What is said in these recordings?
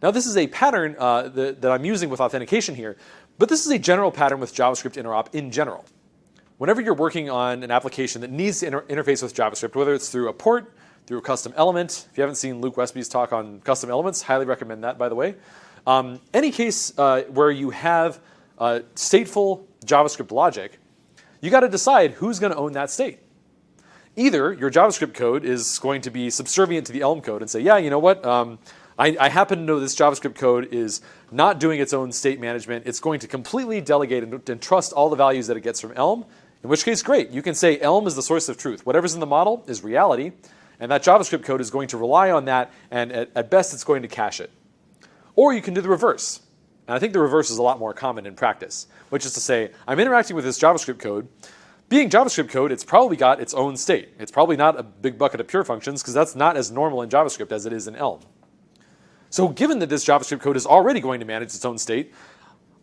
Now this is a pattern that I'm using with authentication here, but this is a general pattern with JavaScript interop in general. Whenever you're working on an application that needs to interface with JavaScript, whether it's through a port, through a custom element. If you haven't seen Luke Westby's talk on custom elements, highly recommend that, by the way. Any case where you have stateful JavaScript logic, you got to decide who's going to own that state. Either your JavaScript code is going to be subservient to the Elm code and say, yeah, you know what, I happen to know this JavaScript code is not doing its own state management. It's going to completely delegate and trust all the values that it gets from Elm, in which case, great. You can say Elm is the source of truth. Whatever's in the model is reality, and that JavaScript code is going to rely on that, and at best, it's going to cache it. Or you can do the reverse. And I think the reverse is a lot more common in practice, which is to say, I'm interacting with this JavaScript code. Being JavaScript code, it's probably got its own state. It's probably not a big bucket of pure functions, because that's not as normal in JavaScript as it is in Elm. So given that this JavaScript code is already going to manage its own state,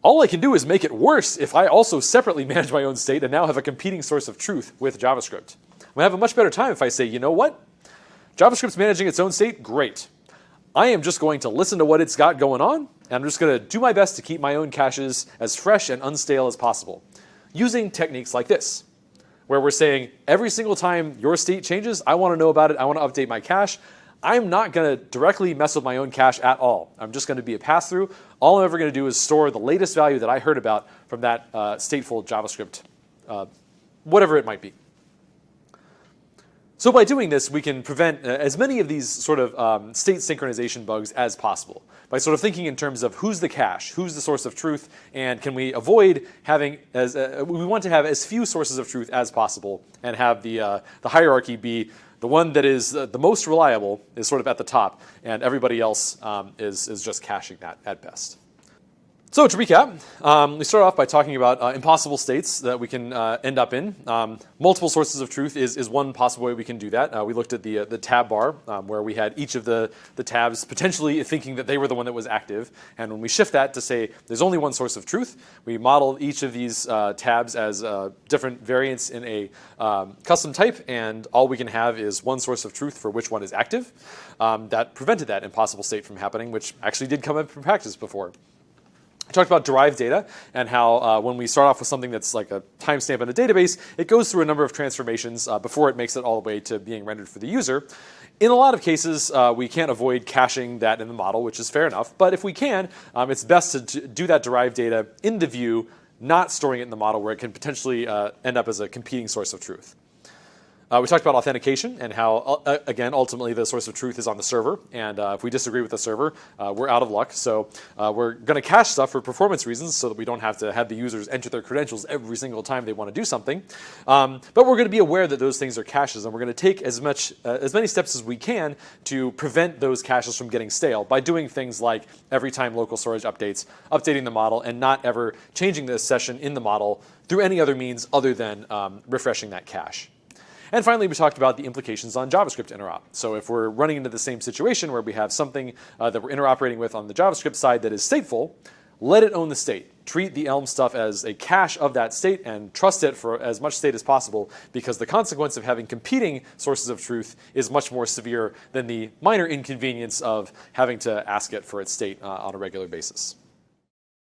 all I can do is make it worse if I also separately manage my own state and now have a competing source of truth with JavaScript. I'm going to have a much better time if I say, you know what? JavaScript's managing its own state, great. I am just going to listen to what it's got going on, and I'm just going to do my best to keep my own caches as fresh and unstale as possible, using techniques like this, where we're saying every single time your state changes, I want to know about it, I want to update my cache. I'm not going to directly mess with my own cache at all. I'm just going to be a pass-through. All I'm ever going to do is store the latest value that I heard about from that stateful JavaScript, whatever it might be. So by doing this, we can prevent as many of these sort of state synchronization bugs as possible by sort of thinking in terms of who's the cache, who's the source of truth, and can we avoid having we want to have as few sources of truth as possible and have the hierarchy be the one that is the most reliable is sort of at the top, and everybody else is just caching that at best. So to recap, we start off by talking about impossible states that we can end up in. Multiple sources of truth is one possible way we can do that. We looked at the tab bar where we had each of the tabs potentially thinking that they were the one that was active. And when we shift that to say there's only one source of truth, we model each of these tabs as different variants in a custom type, and all we can have is one source of truth for which one is active. That prevented that impossible state from happening, which actually did come up in practice before. We talked about derived data and how when we start off with something that's like a timestamp in a database, it goes through a number of transformations before it makes it all the way to being rendered for the user. In a lot of cases, we can't avoid caching that in the model, which is fair enough. But if we can, it's best to do that derived data in the view, not storing it in the model where it can potentially end up as a competing source of truth. We talked about authentication and how, again, ultimately the source of truth is on the server. And if we disagree with the server, we're out of luck. So we're going to cache stuff for performance reasons so that we don't have to have the users enter their credentials every single time they want to do something. But we're going to be aware that those things are caches, and we're going to take as many steps as we can to prevent those caches from getting stale by doing things like every time local storage updates, updating the model, and not ever changing the session in the model through any other means other than refreshing that cache. And finally, we talked about the implications on JavaScript interop. So if we're running into the same situation where we have something that we're interoperating with on the JavaScript side that is stateful, let it own the state. Treat the Elm stuff as a cache of that state and trust it for as much state as possible, because the consequence of having competing sources of truth is much more severe than the minor inconvenience of having to ask it for its state on a regular basis.